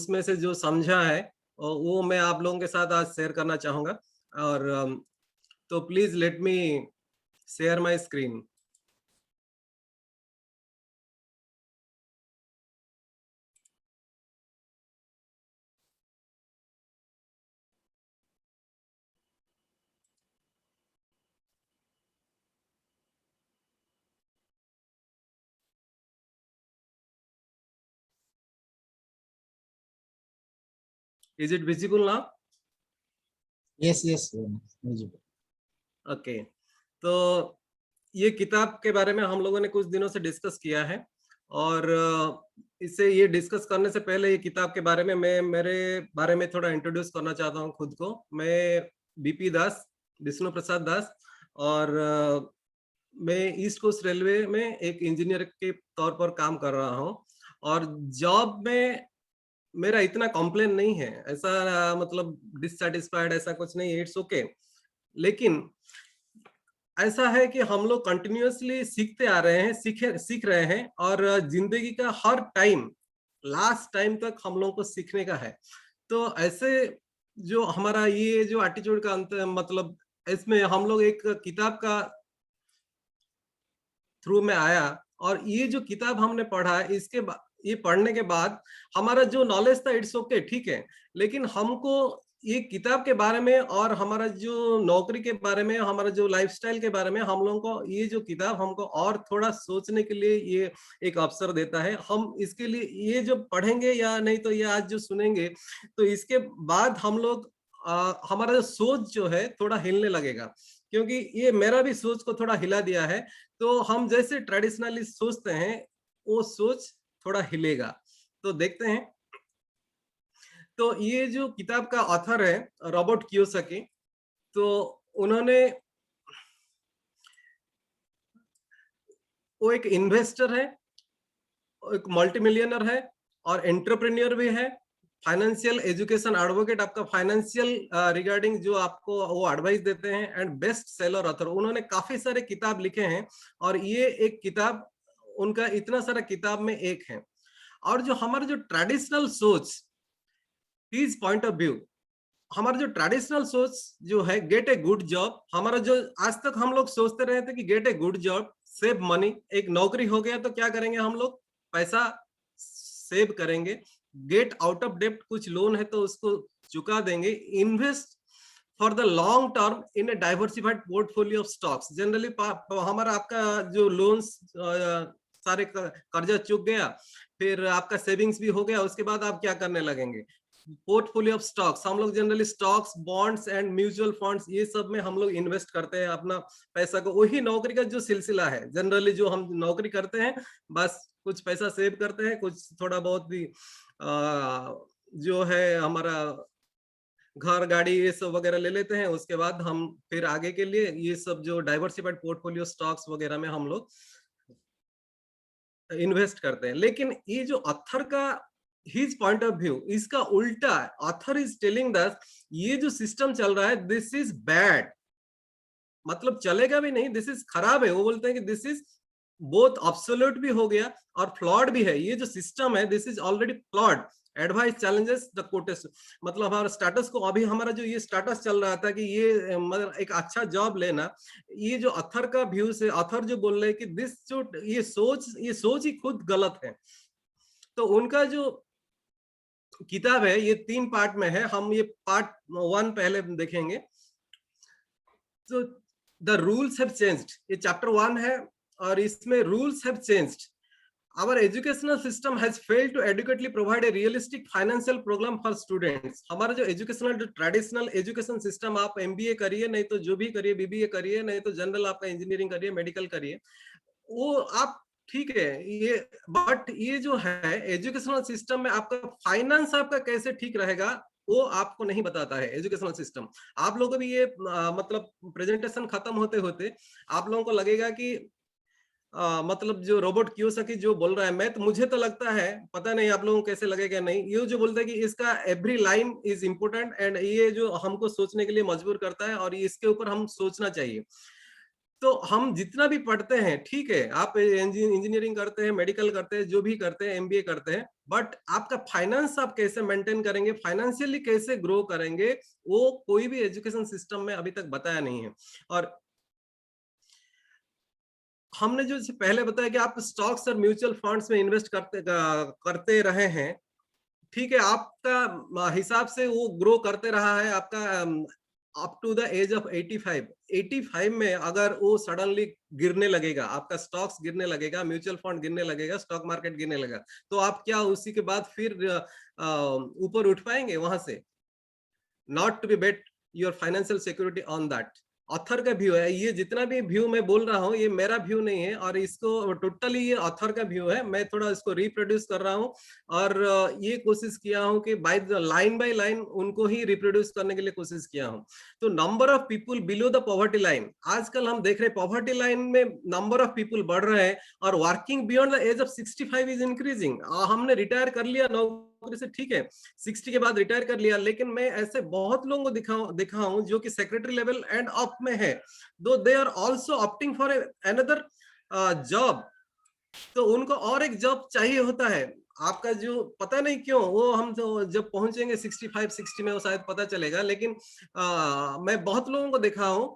उसमें से जो समझा है वो मैं आप लोगों के साथ आज शेयर करना चाहूंगा। और तो please let me share my screen. Is it visible now? Yes, yes, visible. Okay, तो ये किताब के बारे में हम लोगों ने कुछ दिनों से डिस्कस किया है। और इससे ये डिस्कस करने से पहले ये किताब के बारे में मैं मेरे बारे में थोड़ा इंट्रोड्यूस करना चाहता हूँ खुद को। मैं बीपी दास, विष्णु प्रसाद दास, और मैं ईस्ट कोस्ट रेलवे में एक इंजीनियर के तौर पर काम कर रहा हूँ। और जॉब में मेरा इतना कॉम्प्लेन नहीं है, ऐसा मतलब डिससेटिस्फाइड ऐसा कुछ नहीं है, इट्स ओके। लेकिन ऐसा है कि हम लोग कंटिन्यूअसली सीखते आ रहे हैं, सीख रहे हैं, और जिंदगी का हर टाइम, लास्ट टाइम तक हम लोगों को सीखने का है। तो ऐसे जो हमारा ये जो एटीट्यूड का अंत मतलब इसमें हम लोग एक किताब का थ्रू में आया, और ये जो किताब हमने पढ़ा इसके ये पढ़ने के बाद हमारा जो नॉलेज था इट्स ओके, ठीक है, लेकिन हमको ये किताब के बारे में और हमारा जो नौकरी के बारे में, हमारा जो लाइफस्टाइल के बारे में, हम लोगों को ये जो किताब हमको और थोड़ा सोचने के लिए ये एक अवसर देता है। हम इसके लिए ये जो पढ़ेंगे या नहीं तो ये आज जो सुनेंगे, तो इसके बाद हम लोग हमारा जो सोच जो है थोड़ा हिलने लगेगा, क्योंकि ये मेरा भी सोच को थोड़ा हिला दिया है। तो हम जैसे ट्रेडिशनली सोचते हैं वो सोच थोड़ा हिलेगा। तो देखते हैं। तो ये जो किताब का ऑथर है रॉबर्ट कियोसाकी, तो उन्होंने, वो एक इन्वेस्टर है, एक मल्टी मिलियनर है, और एंटरप्रेन्योर भी है, फाइनेंशियल एजुकेशन एडवोकेट, आपका फाइनेंशियल रिगार्डिंग जो आपको वो एडवाइस देते हैं, एंड बेस्ट सेलर ऑथर। उन्होंने काफी सारे किताब लिखे हैं, और ये एक किताब उनका इतना सारा किताब में एक है। और जो हमारा जो ट्रेडिशनल सोच, हिज पॉइंट ऑफ व्यू, हमारा जो ट्रेडिशनल सोच जो है गेट ए गुड जॉब, हमारा जो आज तक हम लोग सोचते रहे थे कि gate a good job, save money, एक नौकरी हो गया तो क्या करेंगे हम लोग, पैसा सेव करेंगे, गेट आउट ऑफ डेप्ट, कुछ लोन है तो उसको चुका देंगे, invest for the long term in A diversified portfolio of stocks. Generally हमारा आपका जो लोन्स सारे कर्जा चुक गया, फिर आपका सेविंग्स भी हो गया, उसके बाद आप क्या करने लगेंगे, पोर्टफोलियो ऑफ स्टॉक्स। हम लोग generally stocks, bonds and mutual funds, ये सब में हम लोग इन्वेस्ट करते हैं अपना पैसा को। वही नौकरी का जो सिलसिला है, जनरली जो हम नौकरी करते हैं, बस कुछ पैसा सेव करते हैं, कुछ थोड़ा बहुत भी जो है हमारा घर गाड़ी ये सब वगैरह ले लेते हैं, उसके बाद हम फिर आगे के लिए ये सब जो डाइवर्सिफाइड पोर्टफोलियो स्टॉक्स वगैरह में हम लोग इन्वेस्ट करते हैं। लेकिन ये जो ऑथर का हिज पॉइंट ऑफ व्यू, इसका उल्टा, ऑथर इज टेलिंग दैट ये जो सिस्टम चल रहा है दिस इज बैड, मतलब चलेगा भी नहीं, दिस इज खराब है। वो बोलते हैं कि दिस इज बोथ ऑब्सोल्यूट भी हो गया और फ्लॉड भी है। ये जो सिस्टम है this is already flawed, advice challenges the contest, मतलब हमारा स्टेटस को, अभी हमारा जो ये स्टेटस चल रहा था कि ये मतलब एक अच्छा जॉब लेना, ये जो ऑथर का व्यू से, ऑथर जो बोल रहे हैं कि दिस जो ये सोच ही खुद गलत है। तो उनका जो किताब है ये 3 पार्ट में है, हम ये पार्ट 1 पहले देखेंगे। तो द रूल्स हैव चेंज्ड, ये चैप्टर 1 है, और इसमें rules have changed. Our educational system has failed to adequately provide a realistic financial program for students. हमारा जो एजुकेशनल, जो ट्रेडिशनल एजुकेशन सिस्टम, आप एमबीए करिए, नहीं तो जो भी करिए, बीबीए करिए, नहीं तो जनरल आपका इंजीनियरिंग करिए, मेडिकल करिए, वो आप ठीक है ये, बट ये जो है एजुकेशनल सिस्टम में आपका फाइनेंस आपका कैसे ठीक रहेगा वो आपको नहीं बताता है एजुकेशनल सिस्टम। आप लोगों को भी ये मतलब प्रेजेंटेशन खत्म होते होते आप लोगों को लगेगा कि मतलब जो रोबोट कियोसाकी जो बोल रहा है, मैं तो मुझे तो लगता है, पता नहीं आप लोगों को कैसे लगेगा नहीं, ये जो बोलता है कि इसका every line is important, and ये जो हमको सोचने के लिए मजबूर करता है, और इसके ऊपर हम सोचना चाहिए। तो हम जितना भी पढ़ते हैं, ठीक है, आप इंजीनियरिंग करते हैं, मेडिकल करते हैं, जो भी करते हैं, एमबीए करते हैं, बट आपका फाइनेंस आप कैसे मेंटेन करेंगे, फाइनेंशियली कैसे ग्रो करेंगे, वो कोई भी एजुकेशन सिस्टम में अभी तक बताया नहीं है। और हमने जो पहले बताया कि आप स्टॉक्स और म्यूचुअल फंड्स में इन्वेस्ट करते रहे हैं, ठीक है, आपका हिसाब से वो ग्रो करते रहा है, आपका up to the age of 85 में अगर वो सडनली गिरने लगेगा, आपका स्टॉक्स गिरने लगेगा, म्यूचुअल फंड गिरने लगेगा, स्टॉक मार्केट गिरने लगेगा, तो आप क्या उसी के बाद फिर ऊपर उठ पाएंगे वहां से? Not to be bet your financial security on that. Author का व्यू है, ये जितना भी व्यू मैं बोल रहा हूँ ये मेरा व्यू नहीं है, और इसको टोटली ये ऑथर का व्यू है, मैं थोड़ा इसको रिप्रोड्यूस कर रहा हूँ, और ये कोशिश किया हूँ कि बाय लाइन उनको ही रिप्रोड्यूस करने के लिए कोशिश किया हूँ। तो number of people below the poverty line, आजकल हम देख रहे हैं पॉवर्टी लाइन में नंबर ऑफ पीपुल बढ़ रहे हैं, और working beyond the age of 65 is increasing. हमने रिटायर कर लिया नौकरी से, ठीक है, 60 के बाद रिटायर कर लिया, लेकिन मैं ऐसे बहुत लोगों को देखा हूं जो कि सेक्रेटरी लेवल एंड अप में है, though they are also opting for another job, तो उनको और एक जॉब चाहिए होता है। आपका जो पता नहीं क्यों, वो हम तो जब पहुंचेंगे 65-60 में वो शायद पता चलेगा, लेकिन मैं बहुत लोगों को देखा हूं,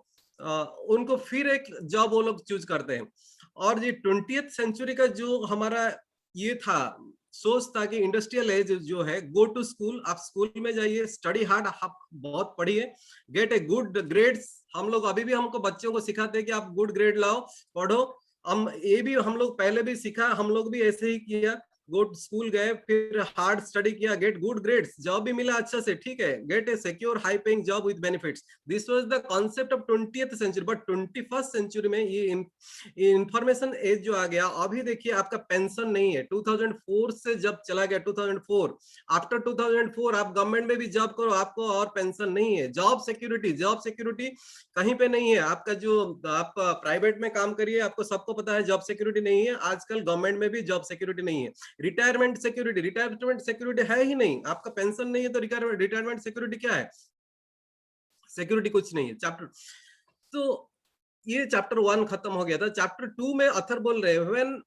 उनको फिर एक जॉब वो लोग चूज करते हैं। और ये 20th सेंचुरी का जो हमारा ये था, सोच था कि इंडस्ट्रियल एज जो है, गो टू स्कूल, आप स्कूल में जाइए, स्टडी हार्ड, आप बहुत पढ़िए, गेट ए गुड ग्रेड्स। हम लोग अभी भी हमको बच्चों को सिखाते हैं कि आप गुड ग्रेड लाओ, पढ़ो। हम ये भी हम लोग पहले भी सीखा, हम लोग भी ऐसे ही किया, गो स्कूल गए, फिर हार्ड स्टडी किया, गेट गुड ग्रेड्स, जॉब भी मिला अच्छा से, ठीक है, get a secure high paying job with benefits. This was the concept of 20th century. But 21st century में ये इंफॉर्मेशन एज जो आ गया, अभी देखिए आपका पेंशन नहीं है। 2004 से जब चला गया 2004, आफ्टर 2004 आप गवर्नमेंट में भी जॉब करो, आपको और पेंशन नहीं है। जॉब सिक्योरिटी कहीं पे नहीं है। आपका जो आप प्राइवेट में काम करिए, आपको सबको पता है जॉब सिक्योरिटी नहीं है, आजकल गवर्नमेंट में भी जॉब सिक्योरिटी नहीं है। रिटायरमेंट सिक्योरिटी है ही नहीं, आपका पेंशन नहीं है तो रिटायरमेंट सिक्योरिटी क्या है? सिक्योरिटी कुछ नहीं है। चैप्टर तो ये चैप्टर 1 खत्म हो गया था। चैप्टर 2 में अथर बोल रहे हैं, when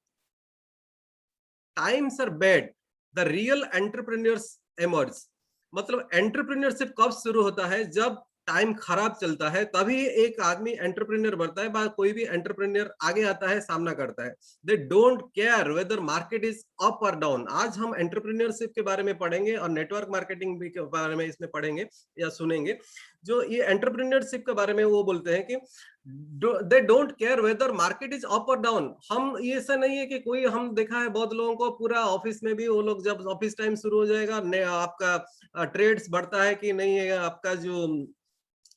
times are bad the real entrepreneurs emerge. मतलब एंटरप्रेन्योरशिप कब शुरू होता है? जब टाइम खराब चलता है, तभी एक आदमी एंटरप्रेन्योर बनता है, कोई भी एंटरप्रेन्योर आगे आता है, सामना करता है। They don't care whether market is up और डाउन। आज हम एंटरप्रेन्योरशिप के बारे में पढ़ेंगे और नेटवर्क मार्केटिंग भी के बारे में इसमें पढ़ेंगे या सुनेंगे। जो ये एंटरप्रेन्योरशिप के बारे में वो बोलते हैं कि they don't care whether market is up और डाउन। हम ये ऐसा नहीं है कि कोई, हम देखा है बहुत लोगों को, पूरा ऑफिस में भी वो लोग जब ऑफिस टाइम शुरू हो जाएगा, आपका ट्रेड्स बढ़ता है कि नहीं है, आपका जो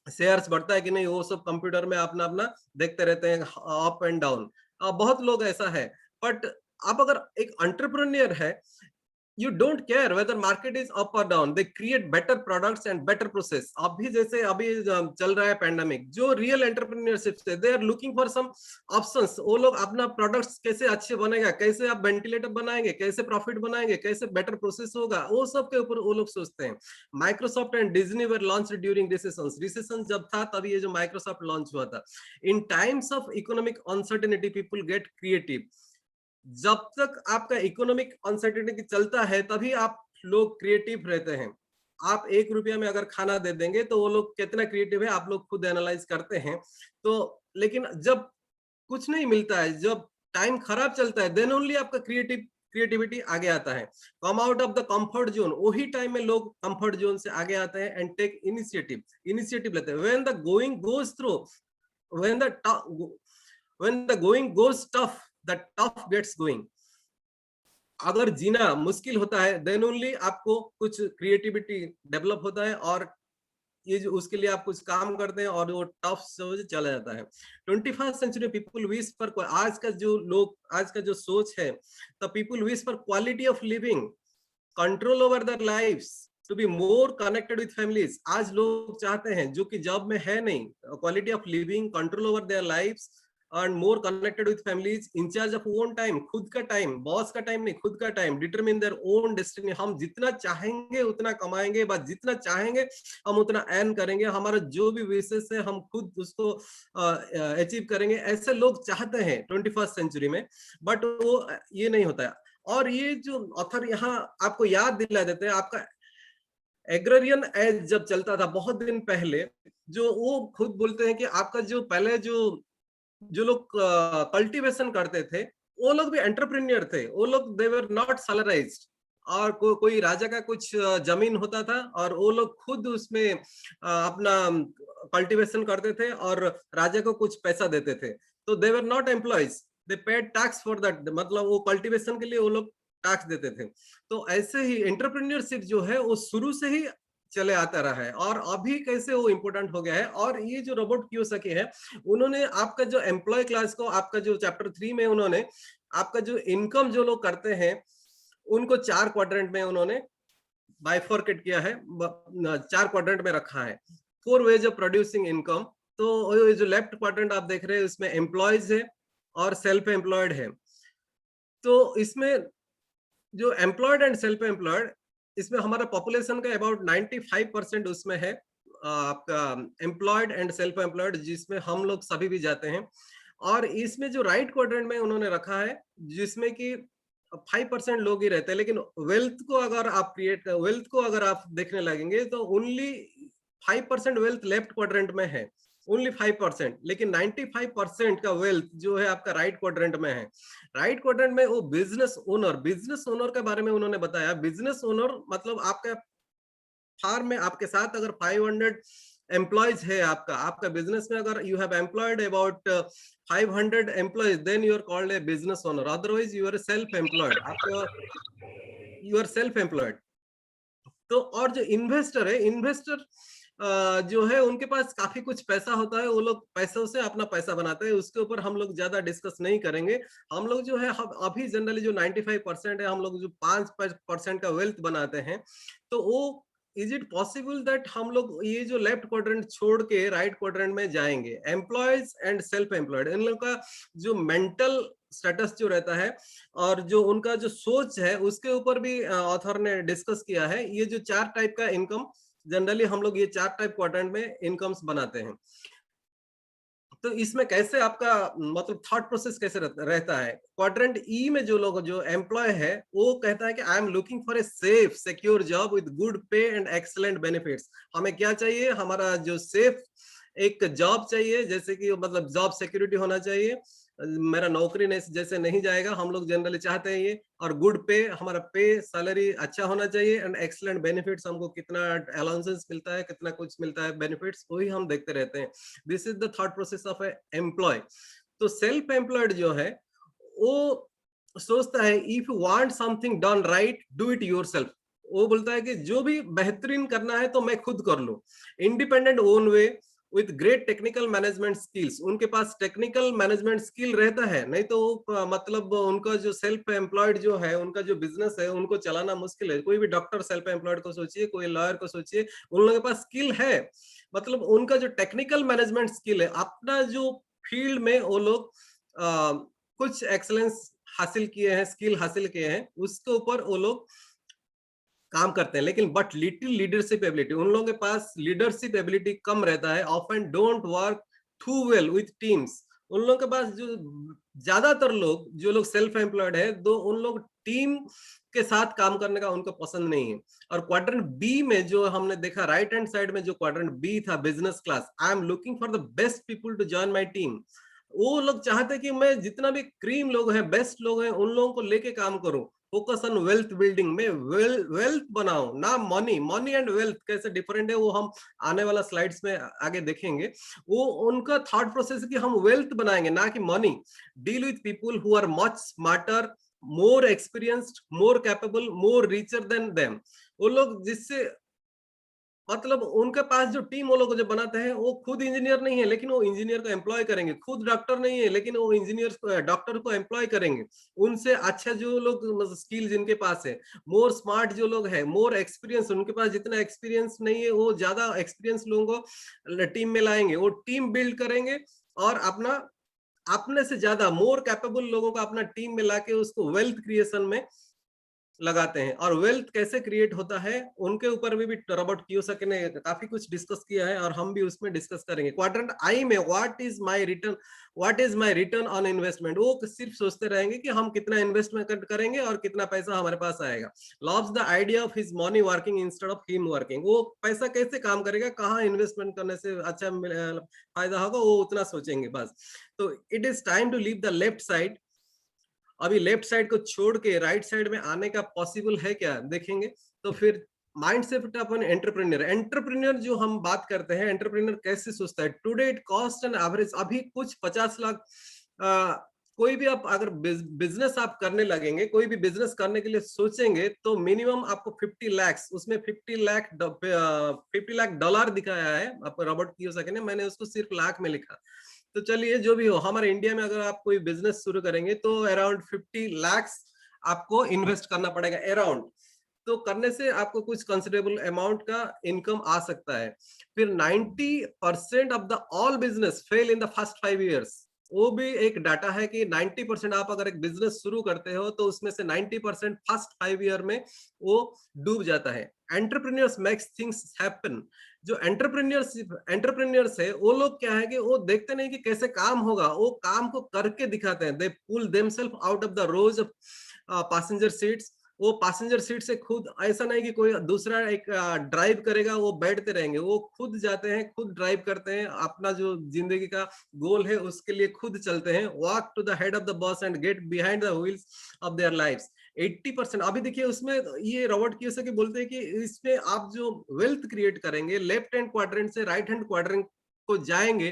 शेयर्स बढ़ता है कि नहीं, वो सब कंप्यूटर में अपना अपना देखते रहते हैं, अप एंड डाउन। बहुत लोग ऐसा है। बट आप अगर एक एंटरप्रेन्योर है, you don't care whether market is up or down, they create better products and better process। अभी जैसे अभी चल रहा है पैंडेमिक, जो रियल एंटरप्रेन्योरशिप से they are looking for some options. वो लोग अपना प्रोडक्ट्स कैसे अच्छे बनेगा, कैसे आप वेंटिलेटर बनाएंगे, कैसे प्रॉफिट बनाएंगे, कैसे बेटर प्रोसेस होगा, वो सब के ऊपर वो लोग सोचते हैं। Microsoft and Disney were launch during recession जब था, तभी ये जो माइक्रोसॉफ्ट लॉन्च हुआ था। In times of economic uncertainty people get creative. जब तक आपका इकोनॉमिक अनसर्टेनिटी चलता है, तभी आप लोग क्रिएटिव रहते हैं। आप 1 रुपया में अगर खाना दे देंगे तो वो लोग कितना क्रिएटिव है, आप लोग खुद एनालाइज करते हैं। तो लेकिन जब कुछ नहीं मिलता है, जब टाइम खराब चलता है, देन ओनली आपका क्रिएटिविटी आगे आता है। Come out of the comfort zone, वही टाइम में लोग कंफर्ट जोन से आगे आते हैं एंड टेक इनिशिएटिव लेते हैं। When the going goes through, when the going goes tough, the tough gets going. अगर जीना मुश्किल होता है, देन ओनली आपको कुछ क्रिएटिविटी डेवलप होता है, और ये जो उसके लिए आप कुछ काम करते हैं और वो टफ से चला जाता है। 21st century people wish for, आज का जो सोच है, the people wish for quality of living, control over their lives, to be more connected with families. आज लोग चाहते हैं, जो कि जॉब में है नहीं, quality of living, control over their lives, and more connected with families, in charge of own time, खुद का टाइम, बॉस का टाइम नहीं, खुद का time, determine their own destiny। हम जितना चाहेंगे उतना कमाएंगे, बस जितना चाहेंगे हम उतना अर्न करेंगे, हमारा जो भी विशेष है हम खुद उसको अचीव करेंगे, ऐसे लोग चाहते हैं 21st सेंचुरी में, बट वो ये नहीं होता है। और ये जो ऑथर यहाँ आपको याद दिला देते हैं, आपका एग्रेरियन एज जब चलता था बहुत दिन पहले, जो वो खुद बोलते हैं कि आपका जो पहले जो जो लोग कल्टीवेशन करते थे, वो लोग भी एंटरप्रेन्योर थे, वो लोग दे वर नॉट सैलराइज्ड, और कोई राजा का कुछ जमीन होता था और वो लोग खुद उसमें अपना कल्टीवेशन करते थे और राजा को कुछ पैसा देते थे, तो they were not employees, they paid tax for that, मतलब वो कल्टीवेशन के लिए वो लोग टैक्स देते थे। तो ऐसे ही एंटरप्रेन्योरशिप जो है वो शुरू से ही चले आता रहा है, और अभी कैसे वो इम्पोर्टेंट हो गया है। और ये जो रोबोट कियोसाकी है, उन्होंने आपका जो एम्प्लॉय क्लास को, आपका जो चैप्टर 3 में उन्होंने आपका जो इनकम जो लोग करते हैं उनको 4 क्वाड्रेंट में उन्होंने बाइफोर्केट किया है, 4 क्वाड्रेंट में रखा है, 4 वेज ऑफ प्रोड्यूसिंग इनकम। तो ये जो लेफ्ट क्वाड्रेंट आप देख रहे हैं उसमें एम्प्लॉयज है और सेल्फ एम्प्लॉयड है। तो इसमें जो एम्प्लॉयड एंड सेल्फ एम्प्लॉयड, इसमें हमारा पॉपुलेशन का अबाउट 95% उसमें है आपका एम्प्लॉयड एंड सेल्फ एम्प्लॉयड, जिसमें हम लोग सभी भी जाते हैं। और इसमें जो राइट क्वाड्रेंट में उन्होंने रखा है, जिसमें कि 5% लोग ही रहते हैं, लेकिन वेल्थ को अगर आप देखने लगेंगे तो ओनली 5% वेल्थ लेफ्ट क्वाड्रेंट में है, ओनली 5%, लेकिन 95% का वेल्थ जो है आपका राइट क्वाड्रेंट में है। राइट क्वाड्रेंट में वो बिजनेस ओनर के बारे में उन्होंने बताया। बिजनेस ओनर मतलब आपका फार्म में आपके साथ अगर 500 एम्प्लॉयज है, आपका बिजनेस में अगर you have employed about 500 employees, then you are called a business owner, otherwise you are self employed, you are self employed. तो और जो इन्वेस्टर है, इन्वेस्टर जो है उनके पास काफी कुछ पैसा होता है, वो लोग पैसों से अपना पैसा बनाते हैं, उसके ऊपर हम लोग ज्यादा डिस्कस नहीं करेंगे। हम लोग जो है अभी जनरली जो 95% है, हम लोग जो 5% का वेल्थ बनाते हैं, तो वो इज इट पॉसिबल दैट हम लोग ये जो लेफ्ट क्वाड्रेंट छोड़ के राइट क्वाड्रेंट में जाएंगे? एम्प्लॉयज एंड सेल्फ एम्प्लॉयड, इन लोग का जो मेंटल स्टेटस जो रहता है और जो उनका जो सोच है, उसके ऊपर भी ऑथर ने डिस्कस किया है। ये जो 4 टाइप का इनकम, जनरली हम लोग ये 4 टाइप क्वाड्रेंट में इनकम्स बनाते हैं। तो इसमें कैसे आपका मतलब थॉट प्रोसेस कैसे रहता है? क्वाड्रेंट ई में जो लोग जो एम्प्लॉय है, वो कहता है कि आई am looking for a safe secure job with good पे एंड एक्सीलेंट बेनिफिट्स। हमें क्या चाहिए? हमारा जो सेफ एक जॉब चाहिए, जैसे कि मतलब जॉब सिक्योरिटी होना चाहिए, मेरा नौकरी नहीं जैसे नहीं जाएगा, हम लोग जनरली चाहते हैं ये। और गुड पे, हमारा पे सैलरी अच्छा होना चाहिए, एंड एक्सीलेंट बेनिफिट्स, हमको कितना अलाउंसेस मिलता है, कितना कुछ मिलता है बेनिफिट्स, वही हम देखते रहते हैं। This is the thought process of a employee. तो सेल्फ एम्प्लॉयड जो है वो सोचता है if you want something done right, do it yourself. वो बोलता है कि जो भी बेहतरीन करना है तो मैं खुद कर लूं। Independent own way with great technical management skills, उनके पास टेक्निकल मैनेजमेंट स्किल रहता है, नहीं तो मतलब उनका जो सेल्फ एम्प्लॉयड जो है, उनका जो बिजनेस है, उनको चलाना मुश्किल है। कोई भी डॉक्टर सेल्फ एम्प्लॉयड को सोचिए, कोई लॉयर को सोचिए, उन लोगों के पास स्किल है, मतलब उनका जो टेक्निकल मैनेजमेंट स्किल है, अपना जो फील्ड में वो लोग कुछ एक्सलेंस हासिल किए हैं, स्किल हासिल किए हैं, उसके ऊपर वो लोग काम करते हैं। लेकिन बट लिटिल लीडरशिप एबिलिटी, उन लोगों के पास लीडरशिप एबिलिटी कम रहता है, often don't work too well with teams. उन लोगों के पास जो ज्यादातर लोग जो लोग सेल्फ एम्प्लॉयड है, दो उन लोग टीम के साथ काम करने का उनको पसंद नहीं है। और क्वाड्रेंट बी में जो हमने देखा, राइट हैंड साइड में जो क्वाड्रेंट बी था, business class, I am looking for the best people to join my team. वो लोग चाहते कि मैं जितना भी क्रीम लोग हैं, बेस्ट लोग हैं, उन लोगों को लेके काम करूं। फोकस ऑन वेल्थ बिल्डिंग में, वेल्थ बनाओ ना मनी। मनी एंड वेल्थ कैसे डिफरेंट है वो हम आने वाला स्लाइड्स में आगे देखेंगे। वो उनका थॉट प्रोसेस है कि हम वेल्थ बनाएंगे ना कि money. Deal with people who are much smarter, more experienced, more capable, more richer than them. वो लोग जिससे मतलब उनके पास जो टीम वो लोग जो बनाते हैं, वो खुद इंजीनियर नहीं है लेकिन वो इंजीनियर को एम्प्लॉय करेंगे, खुद डॉक्टर नहीं है लेकिन वो इंजीनियर डॉक्टर को एम्प्लॉय करेंगे। उनसे अच्छा जो लोग स्किल जिनके पास है, मोर स्मार्ट जो लोग हैं, मोर एक्सपीरियंस, उनके पास जितना एक्सपीरियंस नहीं है वो ज्यादा एक्सपीरियंस लोगों को टीम में लाएंगे, वो टीम बिल्ड करेंगे और अपना अपने से ज्यादा मोर कैपेबल लोगों को अपना टीम में लाके उसको वेल्थ क्रिएशन में लगाते हैं। और वेल्थ कैसे क्रिएट होता है उनके ऊपर भी रॉबर्ट कियोसाकी ने काफी कुछ डिस्कस किया है और हम भी उसमें डिस्कस करेंगे। क्वाड्रेंट आई में what is my return on investment, वो सिर्फ सोचते रहेंगे कि हम कितना इन्वेस्टमेंट करेंगे और कितना पैसा हमारे पास आएगा। Loves the idea of his money working instead of him working, वो पैसा कैसे काम करेगा, कहाँ इन्वेस्टमेंट करने से अच्छा फायदा होगा, वो उतना सोचेंगे बस। तो it is time to leave the left side. अभी लेफ्ट साइड को छोड़ के राइट साइड में आने का पॉसिबल है क्या, देखेंगे। तो फिर माइंड सेट अपन एंटरप्रेन्योर जो हम बात करते हैं, एंटरप्रेन्योर कैसे सोचता है। Today it cost an average, अभी कुछ 50 लाख कोई भी आप अगर बिजनेस आप करने लगेंगे, कोई भी बिजनेस करने के लिए सोचेंगे तो मिनिमम आपको 50 लाख, उसमें 50 लाख डॉलर दिखाया है आपको रॉबर्ट कियोसाकी ने, मैंने उसको सिर्फ लाख में लिखा। तो चलिए जो भी हो, हमारे इंडिया में अगर आप कोई बिजनेस शुरू करेंगे तो अराउंड 50 लाख आपको इन्वेस्ट करना पड़ेगा अराउंड। तो करने से आपको कुछ कंसिडरेबल अमाउंट का इनकम आ सकता है। फिर 90% of the all business fail in the first 5 years, वो भी एक डाटा है कि 90% आप अगर एक बिजनेस शुरू करते हो तो उसमें से 90% फर्स्ट 5 ईयर में वो डूब जाता है। एंटरप्रेन्योर्स मेक्स थिंग्स हैपन, जो एंटरप्रेन्योर्स है वो लोग क्या है कि वो देखते नहीं कि कैसे काम होगा, वो काम को करके दिखाते हैं। They pull themselves out of the rows of passenger seats, वो पैसेंजर सीट से खुद, ऐसा नहीं कि कोई दूसरा एक ड्राइव करेगा वो बैठते रहेंगे, वो खुद जाते हैं, खुद ड्राइव करते हैं, अपना जो जिंदगी का गोल है उसके लिए खुद चलते हैं। Walk to the head of the bus and get behind the wheels of their lives. 80%, अभी देखिए उसमें ये रॉबर्ट कियोसाकी बोलते हैं कि इसमें आप जो वेल्थ क्रिएट करेंगे लेफ्ट हैंड क्वाड्रेंट से राइट हैंड क्वाड्रेंट को जाएंगे,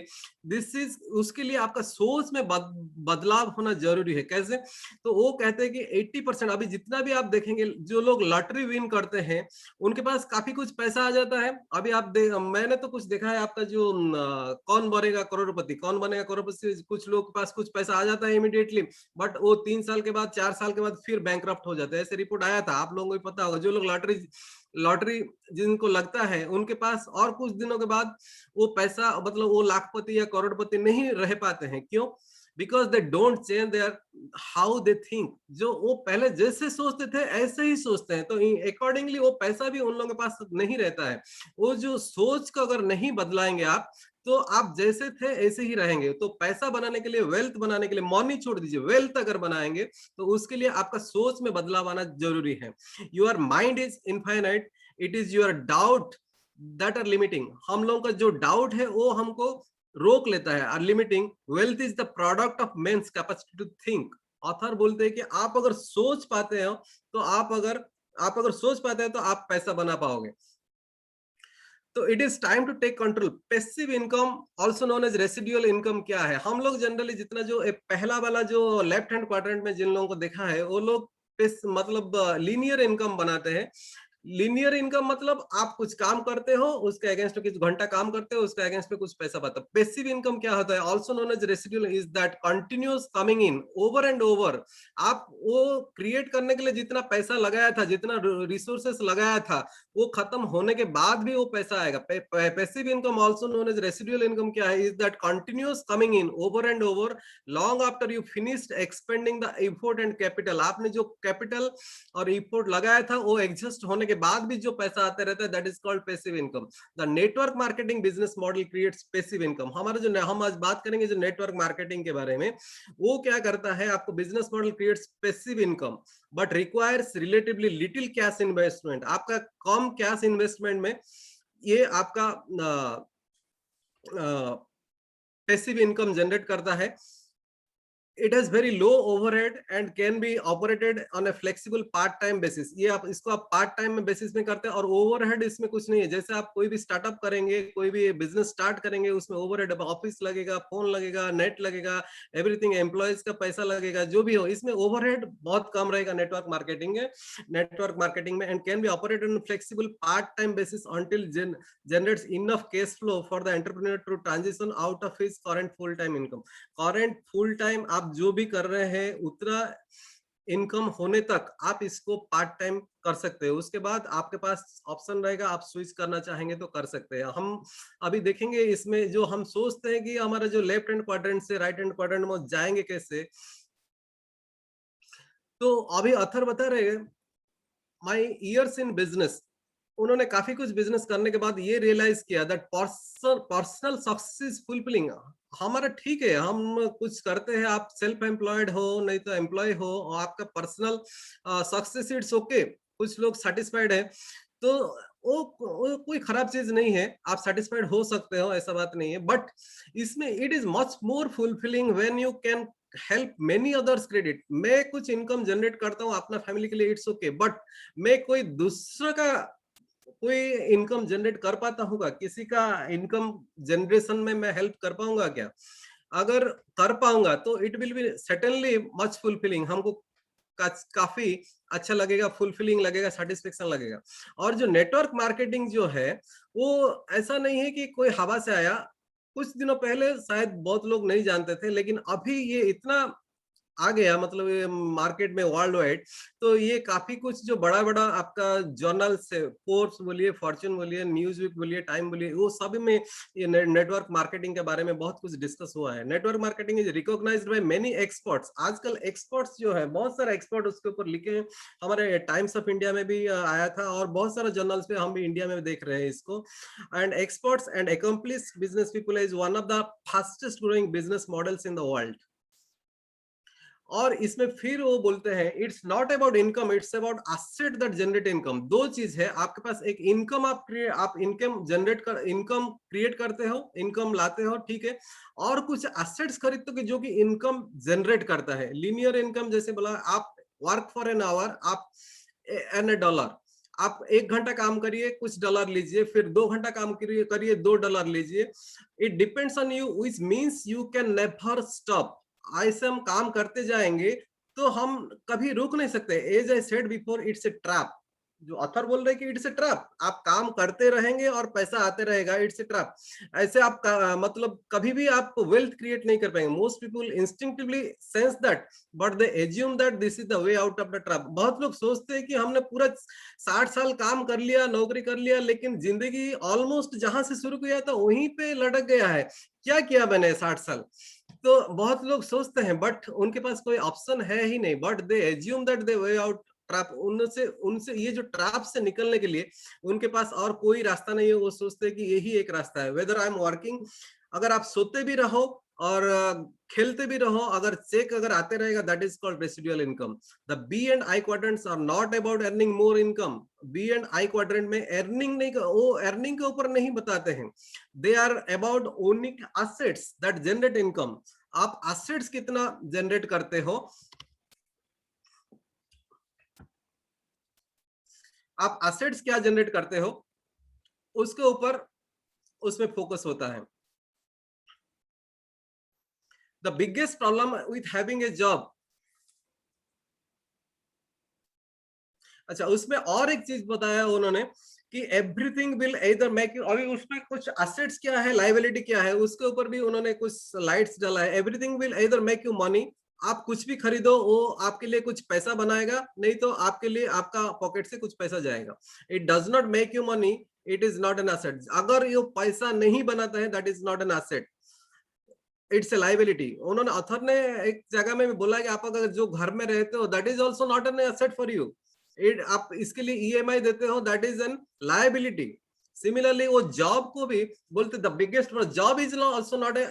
दिस इज, उसके लिए आपका सोच में बदलाव होना जरूरी है। कैसे, तो वो कहते हैं कि 80%, अभी जितना भी आप देखेंगे जो लोग लॉटरी विन करते हैं उनके पास काफी कुछ पैसा आ जाता है। अभी आप मैंने तो कुछ देखा है, आपका जो कौन बनेगा करोड़पति, कौन बनेगा करोड़पति, कुछ लोग के पास कुछ पैसा आ जाता है इमीडिएटली, बट वो 3 साल के बाद 4 साल के बाद फिर बैंकक्रप्ट हो जाते हैं। ऐसे रिपोर्ट आया था, आप लोगों को भी पता होगा। जो लोग लॉटरी लॉटरी जिनको लगता है उनके पास और कुछ दिनों के बाद वो पैसा, मतलब वो लाखपति या करोड़पति नहीं रह पाते हैं। क्यों? Because they don't change their how they think. जो वो पहले जैसे सोचते थे ऐसे ही सोचते हैं, तो अकॉर्डिंगली वो पैसा भी उन लोगों के पास नहीं रहता है। वो जो सोच को अगर नहीं बदलाएंगे आप, तो आप जैसे थे ऐसे ही रहेंगे। तो पैसा बनाने के लिए, वेल्थ बनाने के लिए, मनी छोड़ दीजिए, वेल्थ अगर बनाएंगे तो उसके लिए आपका सोच में बदलाव आना जरूरी है। Your mind is infinite, it is your doubt that are limiting. हम लोगों का जो डाउट है वो हमको रोक लेता है। Are limiting, wealth is the product of man's capacity to think. Author बोलते हैं कि आप अगर सोच पाते हो तो आप अगर सोच पाते हैं तो आप पैसा बना पाओगे। तो it is time to take control. Passive income also known as residual income क्या है? हम लोग जनरली जितना जो पहला वाला जो लेफ्ट हैंड क्वाड्रेंट में जिन लोगों को देखा है वो लोग मतलब लीनियर इनकम बनाते हैं। लीनियर इनकम मतलब आप कुछ काम करते हो, उसके अगेंस्ट में कुछ घंटा काम करते हो, उसके अगेंस्ट में कुछ पैसा पाते हो। पैसिव इनकम क्या होता है? Also known as residual is that continuous coming in over and over. आप वो क्रिएट करने के लिए जितना पैसा लगाया था, जितना रिसोर्सेस लगाया था, वो खत्म होने के बाद भी वो पैसा आएगा। Passive income also known as residual income क्या है? Is that continuous coming in over and over long after you finished expending the effort and capital. आपने जो कैपिटल और एफर्ट लगाया था वो एग्जिस्ट होने के बाद भी जो पैसा आते रहता है, that is called passive income. The network marketing business model creates passive income. हमारा जो, हम आज बात करेंगे जो नेटवर्क मार्केटिंग के बारे में, वो क्या करता है? आपको business model creates passive income but requires relatively little cash investment. आपका कम कैश इन्वेस्टमेंट में ये आपका पैसिव इनकम जनरेट करता है। It has very low overhead and can be operated on a flexible part time basis। ये आप इसको आप पार्ट टाइम में बेसिस में करते हैं और ओवरहेड इसमें कुछ नहीं है। जैसे आप कोई भी स्टार्टअप करेंगे, कोई भी बिजनेस स्टार्ट करेंगे, उसमें ओवरहेड, ऑफिस लगेगा, फोन लगेगा, नेट लगेगा, एवरीथिंग, एम्प्लॉयज का पैसा लगेगा, जो भी हो, इसमें ओवरहेड बहुत कम रहेगा नेटवर्क मार्केटिंग में। And can be operated on flexible part time basis until generates enough cash flow for the entrepreneur to transition out of his current full time income। Current full time आप जो भी कर रहे हैं उतना income होने तक आप इसको पार्ट टाइम कर सकते हो। उसके बाद आपके पास ऑप्शन रहेगा, आप स्विच करना चाहेंगे तो कर सकते हैं। हम अभी देखेंगे इसमें जो हम सोचते हैं कि हमारा जो लेफ्ट हैंड क्वाड्रेंट से राइट हैंड क्वाड्रेंट में जाएंगे कैसे, तो अभी अथर बता रहे माय इयर्स इन बिजनेस, उन्होंने काफी कुछ बिजनेस करने के बाद ये रियलाइज किया दैट पर्सनल सक्सेस फुलफिलिंग हमारा ठीक है, हम कुछ करते हैं, आप सेल्फ एम्प्लॉयड हो नहीं तो एम्प्लॉय हो, और आपका पर्सनल सक्सेस इट्स ओके, कुछ लोग सेटिस्फाइड है, तो वो कोई खराब चीज नहीं है, आप सेटिस्फाइड हो सकते हो, ऐसा बात नहीं है। बट इसमें it is much more fulfilling when you can help many others credit. मैं कुछ इनकम जनरेट करता हूँ अपना फैमिली के लिए, इट्स ओके, बट मैं कोई दूसरा का कोई इनकम जनरेट कर पाता हूँ, किसी का इनकम जनरेशन में मैं हेल्प कर पाऊंगा क्या? अगर कर पाऊंगा तो it will be certainly much fulfilling, हमको काफी अच्छा लगेगा, फुलफिलिंग लगेगा, सेटिस्फेक्शन लगेगा। और जो नेटवर्क मार्केटिंग जो है वो ऐसा नहीं है कि कोई हवा से आया, कुछ दिनों पहले शायद बहुत लोग नहीं जानते थे, लेकिन अभी ये इतना आ गया, मतलब ये मार्केट में वर्ल्ड वाइड, तो ये काफी कुछ जो बड़ा बड़ा आपका जर्नल से फोर्ब्स बोलिए, फॉर्च्यून बोलिए, न्यूज वीक बोलिए, टाइम बोलिए, वो सब में ये नेटवर्क मार्केटिंग के बारे में बहुत कुछ डिस्कस हुआ है। Network marketing is recognised by many experts. आजकल एक्सपर्ट्स जो है, बहुत सारे एक्सपर्ट उसके ऊपर लिखे हैं, हमारे टाइम्स ऑफ इंडिया में भी आया था, और बहुत सारे जर्नल्स पे हम भी इंडिया में देख रहे हैं इसको। And experts and accomplished business people is one of the fastest growing business models in the world. और इसमें फिर वो बोलते हैं it's not about income, it's about asset that generate income. दो चीज है, आपके पास एक इनकम, आप इनकम जनरेट कर, इनकम क्रिएट करते हो, इनकम लाते हो, ठीक है, और कुछ एसेट्स खरीदते हो जो कि इनकम जनरेट करता है। लीनियर इनकम जैसे बोला, आप वर्क फॉर एन आवर, आप एन ए डॉलर, आप 1 घंटा काम करिए, कुछ डॉलर लीजिए, फिर 2 घंटा काम करिए, $2 लीजिए। It depends on you, which means you can never stop. ऐसे हम काम करते जाएंगे तो हम कभी रुक नहीं सकते। As I said before, it's a trap. जो ऑथर बोल रहे हैं कि इट्स ए ट्रैप, आप काम करते रहेंगे और पैसा आते रहेगा, इट्स ए ट्रैप। ऐसे आप मतलब कभी भी आप वेल्थ क्रिएट नहीं कर पाएंगे। Most people instinctively sense that, but they assume that this is the way out of the trap. बहुत लोग सोचते हैं कि हमने पूरा 60 साल काम कर लिया, नौकरी कर लिया, लेकिन जिंदगी ऑलमोस्ट जहां से शुरू किया था वहीं पे लटक गया है। क्या किया मैंने 60 साल? तो बहुत लोग सोचते हैं, बट उनके पास कोई ऑप्शन है ही नहीं, but they assume that they way out trap. उनसे उनसे ये जो ट्रैप से निकलने के लिए उनके पास और कोई रास्ता नहीं है। वो सोचते हैं कि यही एक रास्ता है, वेदर आई एम वर्किंग, अगर आप सोते भी रहो और खेलते भी रहो, अगर चेक अगर आते रहेगा, that is called residual income. The B and I quadrants are not about earning more income. B and I quadrant में अर्निंग नहीं, वो अर्निंग के ऊपर नहीं बताते हैं, they are about owning assets that generate income. आप एसेट्स कितना जनरेट करते हो, आप एसेट्स क्या जनरेट करते हो, उसके ऊपर उसमें फोकस होता है। The biggest problem with having a job, अच्छा उसमें और एक चीज बताया उन्होंने कि everything will either make you, अभी उसमें कुछ एसेट्स क्या है, लायबिलिटी क्या है, उसके ऊपर भी उन्होंने कुछ स्लाइड्स डाला है। Everything will either make you money, आप कुछ भी खरीदो वो आपके लिए कुछ पैसा बनाएगा, नहीं तो आपके लिए आपका पॉकेट से कुछ पैसा जाएगा। It does not make you money, it is not an asset. अगर ये पैसा नहीं बनाता है, that is not an asset, it's a liability. उन्होंने ऑथर ने एक जगह में बोला कि आप अगर जो घर में रहते हो, that is also not an asset for you. आप इसके लिए ईएमआई देते हो, that is an liability. Similarly वो जॉब को भी बोलते, the biggest job is also not a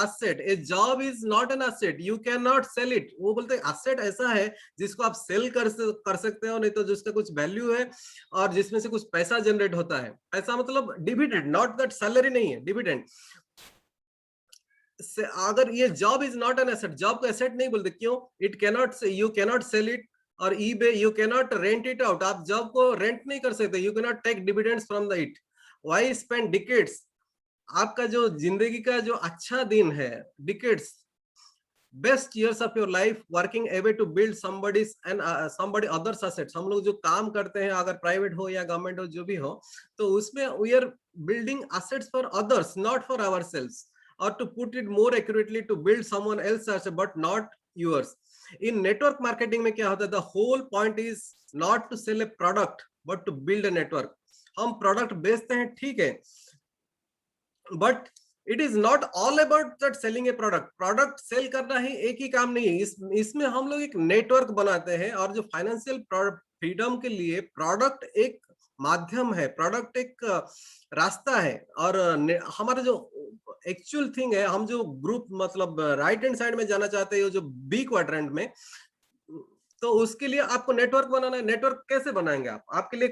asset, a job is not an asset, you can not sell it. वो बोलते एसेट ऐसा है जिसको आप सेल कर सकते हो, नहीं तो जिसका कुछ वैल्यू है और जिसमें से कुछ पैसा जनरेट होता है। पैसा मतलब डिविडेंड, नॉट दैट सैलरी नहीं है, डिविडेंड। अगर ये job is not an asset, job को एसेट नहीं बोलते, क्यों? It cannot, you cannot sell it, और eBay you cannot rent it out, आप जॉब को रेंट नहीं कर सकते, you cannot take dividends from the it. Why spend decades, आपका जो जिंदगी का जो अच्छा दिन है, decades, best years of your life working away to build somebody's and somebody others assets। हम लोग जो काम करते हैं, अगर प्राइवेट हो या गवर्नमेंट हो, जो भी हो, तो उसमें we are building assets for others, not for ourselves, or to put it more accurately, to build someone else's asset but not yours। In network marketing में क्या होता है, the whole point is not to sell a product but to build a network. हम product बेचते हैं ठीक है, but it is not all about that selling a product. Product sell करना ही एक ही काम नहीं है, इसमें हम लोग एक नेटवर्क बनाते हैं। और जो फाइनेंशियल फ्रीडम के लिए प्रोडक्ट एक माध्यम है, प्रोडक्ट एक रास्ता है। और हमारा जो एक्चुअल थिंग है, हम जो ग्रुप मतलब राइट हैंड साइड में जाना चाहते हैं, जो बी क्वाड्रेंट में, तो उसके लिए आपको नेटवर्क बनाना है। नेटवर्क कैसे बनाएंगे आप? आपके लिए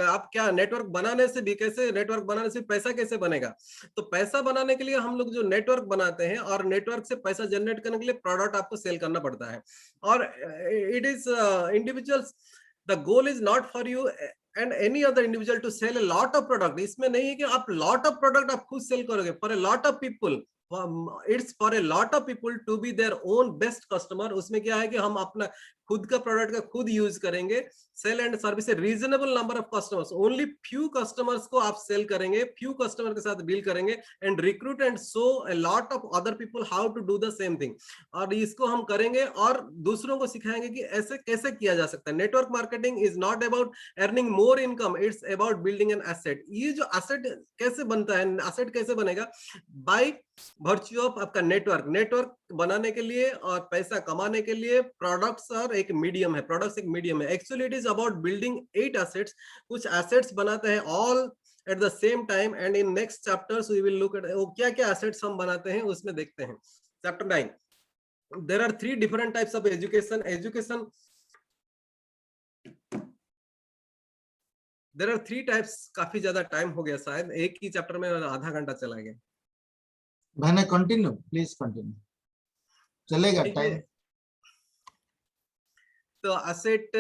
आप क्या नेटवर्क बनाने से भी, कैसे नेटवर्क बनाने से पैसा कैसे बनेगा? तो पैसा बनाने के लिए हम लोग जो नेटवर्क बनाते हैं, और नेटवर्क से पैसा जनरेट करने के लिए प्रोडक्ट आपको सेल करना पड़ता है। और it is individuals, the goal is not for you and any other individual to sell a lot of product. इसमें नहीं है कि आप लॉट ऑफ प्रोडक्ट आप खुद सेल करोगे। For a lot of people, it's for a lot of people to be their own best customer. उसमें क्या है कि हम अपना खुद का प्रोडक्ट का खुद यूज करेंगे। Sell and service a reasonable number of customers, only few customers को आप सेल करेंगे, फ्यू कस्टमर के साथ डील करेंगे, and recruit and show a lot of other people how to do the same thing. और इसको हम करेंगे और दूसरों को सिखाएंगे कि ऐसे कैसे किया जा सकता है। Network marketing is not about earning more income, it's about building an asset. ये जो एसेट कैसे बनता है, एसेट कैसे बनेगा? बाय वर्च्यू ऑफ आपका नेटवर्क। नेटवर्क बनाने के लिए और पैसा कमाने के लिए प्रोडक्ट्स और एक मीडियम है, प्रोडक्ट्स एक मीडियम है। Actually it is about building 8 assets. कुछ एसेट्स बनाते हैं all at the same time, and in next chapters we will look at वो क्या क्या एसेट्स हम बनाते हैं, उसमें देखते हैं। Chapter 9, there are 3 different types of education. There are 3 types. काफी ज्यादा टाइम हो गया, शायद एक ही चैप्टर में आधा घंटा चला गया। भाई कंटिन्यू, प्लीज कंटिन्यू, चलेगा टाइम। तो एसेट,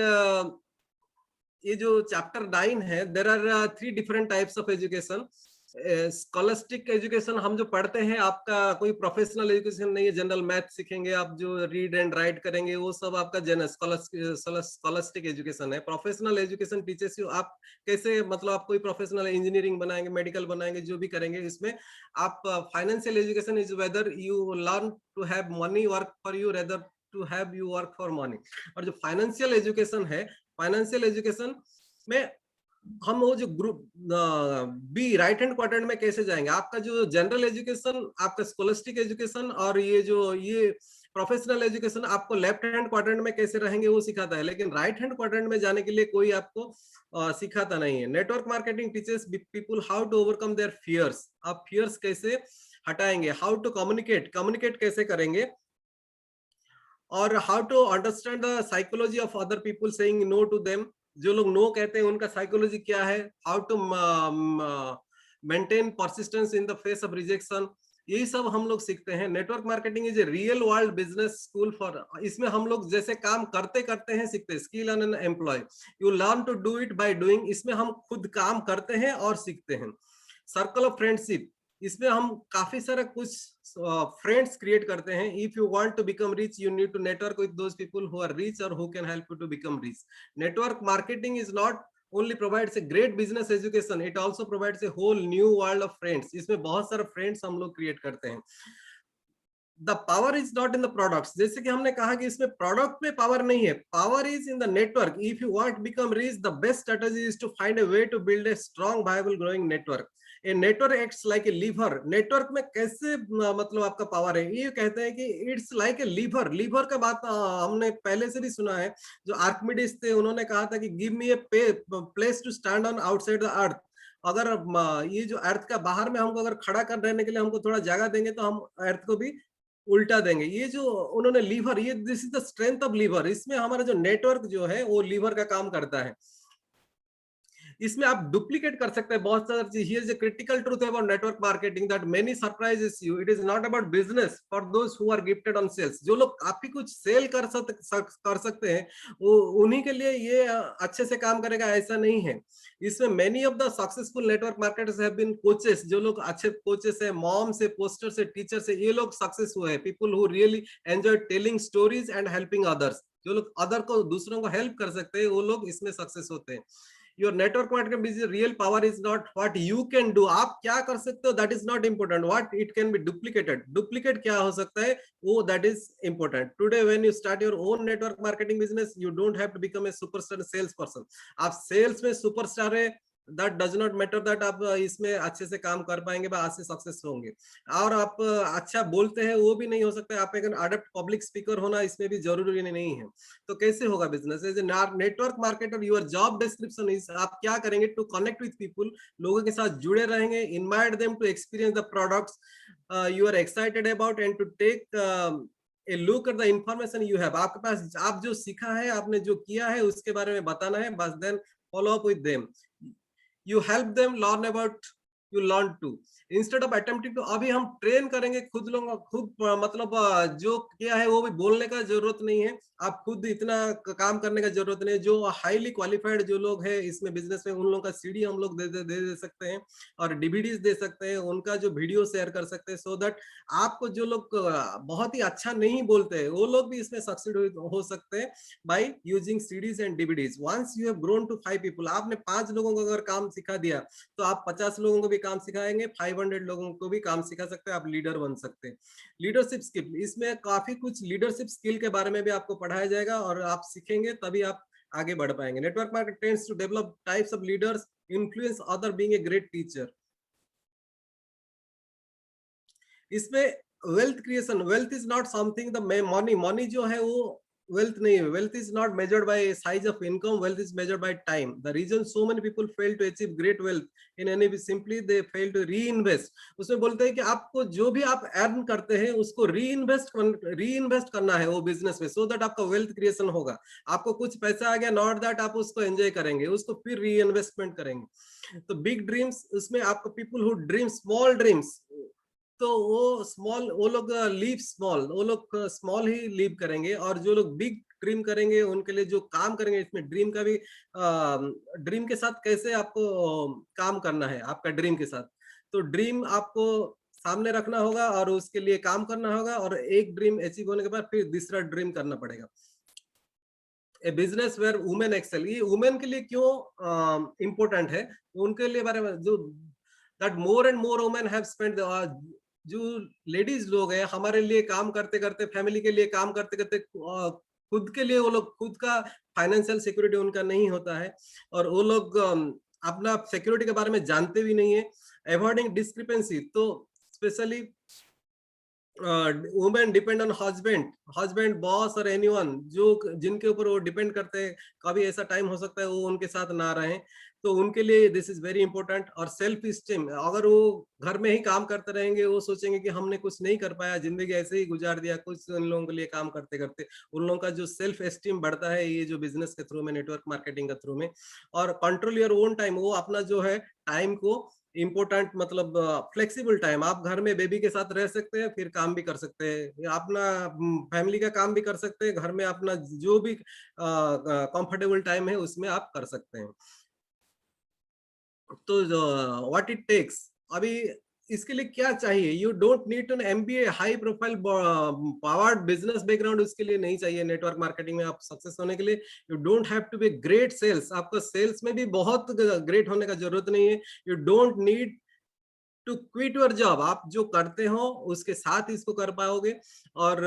ये जो चैप्टर 9 है, there are 3 different types of education. Scholastic education हम जो पढ़ते हैं, आपका कोई प्रोफेशनल एजुकेशन नहीं है। जनरल मैथ सीखेंगे आप, जो रीड एंड राइट करेंगे, वो सब आपका स्कॉलस्टिक एजुकेशन है। प्रोफेशनल एजुकेशन टीचर्स यू आप कैसे, मतलब आप कोई प्रोफेशनल इंजीनियरिंग बनाएंगे, मेडिकल बनाएंगे, जो भी करेंगे। इसमें आप financial education is whether you learn to have money work for you rather to have you work for money. और जो फाइनेंशियल एजुकेशन है, फाइनेंशियल एजुकेशन में हम वो जो group B right hand quadrant में कैसे जाएंगे। आपका जो जनरल एजुकेशन, आपका स्कॉलस्टिक एजुकेशन, और ये प्रोफेशनल एजुकेशन आपको लेफ्ट हैंड क्वाड्रेंट में कैसे रहेंगे वो सिखाता है। लेकिन राइट हैंड क्वाड्रेंट में जाने के लिए कोई आपको सिखाता नहीं है। Network marketing teachers people how to overcome their fears. आप फियर्स कैसे हटाएंगे, हाउ टू कम्युनिकेट कैसे करेंगे, और how to understand the psychology of other people saying no to them. जो लोग नो कहते हैं उनका साइकोलॉजी क्या है, how to maintain persistence in the face of rejection. यही सब हम लोग सीखते हैं। Network marketing is a real world business school for, इसमें हम लोग जैसे काम करते करते हैं सीखते हैं। Skill and employ, you learn to do it by doing. इसमें हम खुद काम करते हैं और सीखते हैं। सर्कल ऑफ फ्रेंडशिप, इसमें हम काफी सारा कुछ फ्रेंड्स क्रिएट करते हैं। If you want to become rich, you need to network with those people who are rich और who can help you to become rich. Network marketing is not only provides a great business education, it also provides a whole new world of friends। इसमें बहुत सारे friends हम लोग create करते हैं। The power is not in the products, जैसे कि हमने कहा कि इसमें प्रोडक्ट में पावर नहीं है, power is in the network. If you want become rich, the best strategy is to find a way to build a strong viable growing network. A network acts like a lever. Network में कैसे मतलब आपका power है, ये कहते हैं कि it's like a lever. Lever का बात हमने पहले से भी सुना है। जो आर्किमिडीज थे, उन्होंने कहा था कि give me a place to stand on outside the earth. अगर ये जो अर्थ का बाहर में हमको अगर खड़ा कर रहने के लिए हमको थोड़ा जगह देंगे, तो हम अर्थ को भी उल्टा देंगे। ये जो उन्होंने लीवर, ये this is the strength of lever. इसमें हमारा जो नेटवर्क जो है वो लीवर का काम करता है। इसमें आप डुप्लीकेट कर सकते हैं बहुत सारी चीज। Here is a critical truth about network marketing that many surprises you. It is not about business for those who are gifted on sales. जो लोग काफी कुछ सेल कर सकते हैं, वो उन्हीं के लिए ये अच्छे से काम करेगा, ऐसा नहीं है। इसमें many of the successful network marketers have been coaches. जो लोग अच्छे कोचेस है, मॉम से, पोस्टर से, टीचर से, ये लोग सक्सेस हुए हैं। People who really enjoy telling stories and helping others. जो लोग अदर को, दूसरों को हेल्प कर सकते हैं, वो लोग इसमें सक्सेस होते हैं। Your network marketing business real power is not what you can do, आप क्या कर सकते हो, that is not important, what it can be duplicated, duplicate क्या हो सकता है वो that is important. Today when you start your own network marketing business, you don't have to become a superstar sales person. आप sales में superstar है, that does not matter that आप इसमें अच्छे से काम कर पाएंगे, आज से सक्सेस होंगे। और आप अच्छा बोलते हैं वो भी नहीं हो सकता, आप एक अडेप्ट पब्लिक स्पीकर होना इसमें भी जरूरी नहीं है। तो कैसे होगा business? As a network marketer your job description is, आप क्या करेंगे टू कनेक्ट विथ पीपल, लोगों के साथ जुड़े रहेंगे, invite them to experience the products you are excited about and to take a look at the information you have. आपके पास आप जो सीखा है, आपने जो किया है उसके बारे में बताना है बस, then follow up with them, you help them learn about, you learn too, instead of attempting to। अभी हम ट्रेन करेंगे खुद लोग, खुद मतलब जो किया है वो भी बोलने का जरूरत नहीं है, आप खुद इतना काम करने का जरूरत नहीं है। जो हाईली क्वालिफाइड जो लोग हैं इसमें बिजनेस में, उन लोगों का सीडी हम लोग दे सकते हैं और डीवीडीज दे सकते हैं, उनका जो वीडियो शेयर कर सकते हैं, सो दैट आपको जो लोग बहुत ही अच्छा नहीं बोलते हैं वो लोग भी इसमें सक्सीड हो सकते हैं by using CDs and DVDs। once you have grown to 5 people, आपने 5 लोगों को अगर काम सिखा दिया तो आप 50 लोगों को भी काम सिखाएंगे, 500 लोगों को भी काम सिखा सकते हैं, आप लीडर बन सकते हैं। लीडरशिप स्किल, इसमें काफी कुछ लीडरशिप स्किल के बारे में भी आपको पढ़ाया जाएगा और आप सीखेंगे तभी आप आगे बढ़ पाएंगे। Network market tends to develop types of leaders, influence other, being a great teacher. इसमें wealth creation, wealth is not something the money, money जो है वो wealth नहीं है, wealth is not measured by size of income, wealth is measured by time। the reason so many people fail to achieve great wealth in any, simply they fail to reinvest। उसमें बोलते हैं कि आपको जो भी आप अर्न करते हैं उसको रीइन्वेस्ट करना है वो बिजनेस में, सो दैट आपका वेल्थ क्रिएशन होगा। आपको कुछ पैसा आ गया, नॉट दैट आप उसको एंजॉय करेंगे, उसको फिर री इन्वेस्टमेंट करेंगे। तो बिग ड्रीम्स, उसमें आपको people who dream small dreams, तो वो स्मॉल, वो लोग लीव स्मॉल, वो लोग स्मॉल ही लीव करेंगे, और जो लोग बिग ड्रीम करेंगे उनके लिए जो काम करेंगे, इसमें ड्रीम का भी ड्रीम के साथ कैसे आपको काम करना है आपका ड्रीम के साथ। तो ड्रीम आपको सामने रखना होगा और उसके लिए काम करना होगा, और एक ड्रीम अचीव होने के बाद फिर दूसरा ड्रीम करना पड़ेगा। ए बिजनेस वेयर वुमेन एक्सेल, ये वुमेन के लिए क्यों इम्पोर्टेंट है, उनके लिए बारे में जो that more and more women have spent, जो लेडीज लोग हैं हमारे लिए काम करते करते, फैमिली के लिए काम करते करते, खुद के लिए वो लोग, खुद का फाइनेंशियल सिक्योरिटी उनका नहीं होता है, और वो लोग अपना सिक्योरिटी के बारे में जानते भी नहीं है। अवॉइडिंग डिस्क्रिपेंसी, तो specially women depend on husband boss और एनीवन, जो जिनके ऊपर वो डिपेंड करते हैं, कभी ऐसा टाइम हो सकता है वो उनके साथ ना रहें, तो उनके लिए दिस इज वेरी इंपॉर्टेंट। और सेल्फ स्टीम, अगर वो घर में ही काम करते रहेंगे, वो सोचेंगे कि हमने कुछ नहीं कर पाया, जिंदगी ऐसे ही गुजार दिया, कुछ उन लोगों के लिए काम करते करते उन लोगों का जो सेल्फ एस्टीम बढ़ता है, ये जो बिजनेस के थ्रू में, नेटवर्क मार्केटिंग के थ्रू में। और कंट्रोल योर ओन टाइम, वो अपना जो है टाइम को इम्पोर्टेंट, मतलब फ्लेक्सिबल टाइम, आप घर में बेबी के साथ रह सकते हैं, फिर काम भी कर सकते हैं, अपना फैमिली का काम भी कर सकते हैं, घर में अपना जो भी कंफर्टेबल टाइम है उसमें आप कर सकते हैं। तो व्हाट इट टेक्स, अभी इसके लिए क्या चाहिए, you don't need an MBA, high profile powered business background उसके लिए नहीं चाहिए। नेटवर्क मार्केटिंग में आप सक्सेस होने के लिए you don't have to be great sales, आपको सेल्स में भी बहुत ग्रेट होने का जरूरत नहीं है। You don't need to quit your job, आप जो करते हो उसके साथ इसको कर पाओगे, और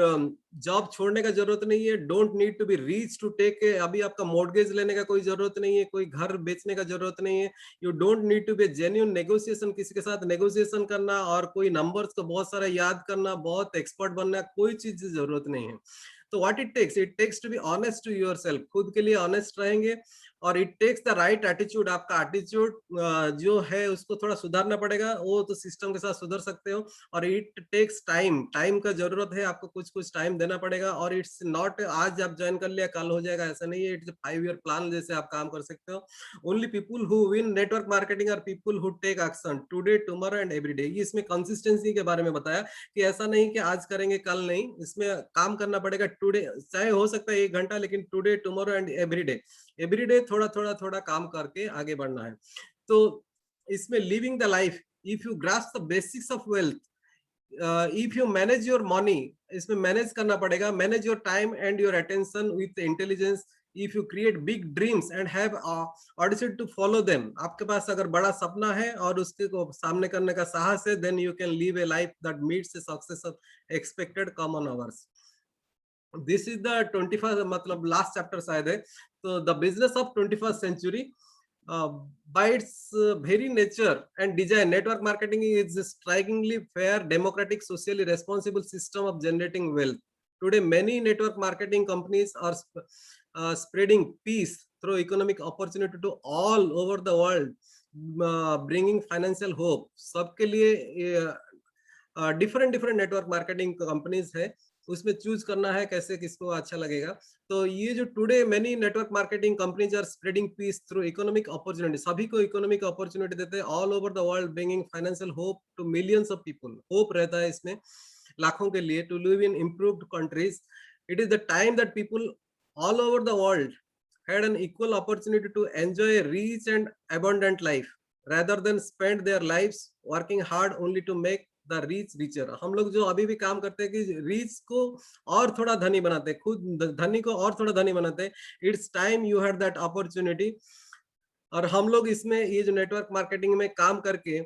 जॉब छोड़ने का जरूरत नहीं है। Don't need to be rich to take, अभी आपका मॉर्गेज लेने का कोई जरूरत नहीं है, कोई घर बेचने का जरूरत नहीं है। You don't need to be genuine negotiation, किसी के साथ नेगोशिएशन करना और कोई नंबर्स को बहुत सारा याद करना, बहुत एक्सपर्ट बनना, कोई चीज की जरूरत नहीं है। तो what it takes to be honest to yourself, खुद के लिए ऑनेस्ट रहेंगे, और it takes the right attitude, आपका एटीट्यूड जो है उसको थोड़ा सुधारना पड़ेगा, वो तो सिस्टम के साथ सुधर सकते हो। और इट टेक्स टाइम का जरूरत है, आपको कुछ टाइम देना पड़ेगा, और इट्स नॉट आज आप ज्वाइन कर लिया कल हो जाएगा, ऐसा नहीं है, इट्स 5 ईयर प्लान जैसे आप काम कर सकते हो। Only people who win network marketing are people who take action today, tomorrow and every day. इसमें कंसिस्टेंसी के बारे में बताया कि ऐसा नहीं कि आज करेंगे कल नहीं, इसमें काम करना पड़ेगा टुडे, चाहे हो सकता है 1 घंटा, लेकिन today, tomorrow and every day थोड़ा काम करके आगे बढ़ना है। तो इसमें living the life, if you grasp the basics of wealth, if you manage your money, इसमें मैनेज करना पड़ेगा, manage your time and your attention with intelligence. If you create big dreams and have audacity to follow them, आपके पास अगर बड़ा सपना है और उसके को सामने करने का साहस है, then you can live a life that meets the success of expected common hours. This is the 21st, मतलब last chapter शायद है. So the business of 21st century, by its very nature and design, network marketing is a strikingly fair, democratic, socially responsible system of generating wealth. Today, many network marketing companies are spreading peace through economic opportunity to all over the world, bringing financial hope. सबके लिए different network marketing companies है, उसमें choose करना है कैसे किसको अच्छा लगेगा. तो ये जो today many network marketing companies are spreading peace through economic opportunity, सभी को इकोनॉमिक अपॉर्चुनिटी देते हैं all over the world, bringing financial hope to millions of people. Hope रहता है इसमें लाखों के लिए, to live in improved countries. It is the time that people all over the world had an equal opportunity to enjoy a rich and abundant life rather than spend their lives working hard only to make the rich richer. हम लोग जो अभी भी काम करते हैं कि rich को और थोड़ा धनी बनाते हैं, खुद धनी को और थोड़ा धनी बनाते हैं. It's time you had that opportunity. और हम लोग इसमें ये जो नेटवर्क मार्केटिंग में काम करके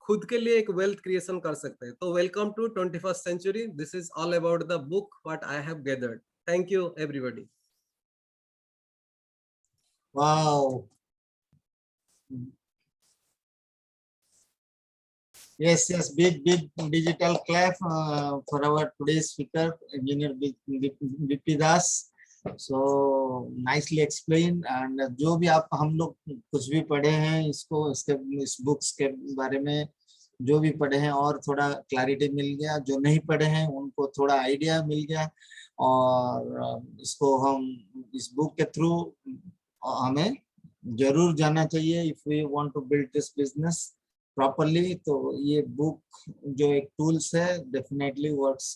खुद के लिए एक वेल्थ क्रिएशन कर सकते हैं. तो welcome to 21st century. This is all about the book what I have gathered. Thank you everybody. Wow. Yes, big digital clap for our today's speaker, Engineer BP Das. So nicely explained. And जो भी आप हम लोग कुछ भी पढ़े हैं इसको इस बुक्स के बारे में जो भी पढ़े हैं और थोड़ा क्लैरिटी मिल गया, जो नहीं पढ़े हैं उनको थोड़ा आइडिया मिल गया. और इसको हम इस बुक के थ्रू हमें जरूर जाना चाहिए if we want to build this business properly. तो ये बुक जो एक टूल्स है definitely works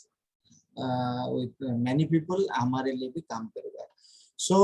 with many people, हमारे लिए भी काम करेगा. सो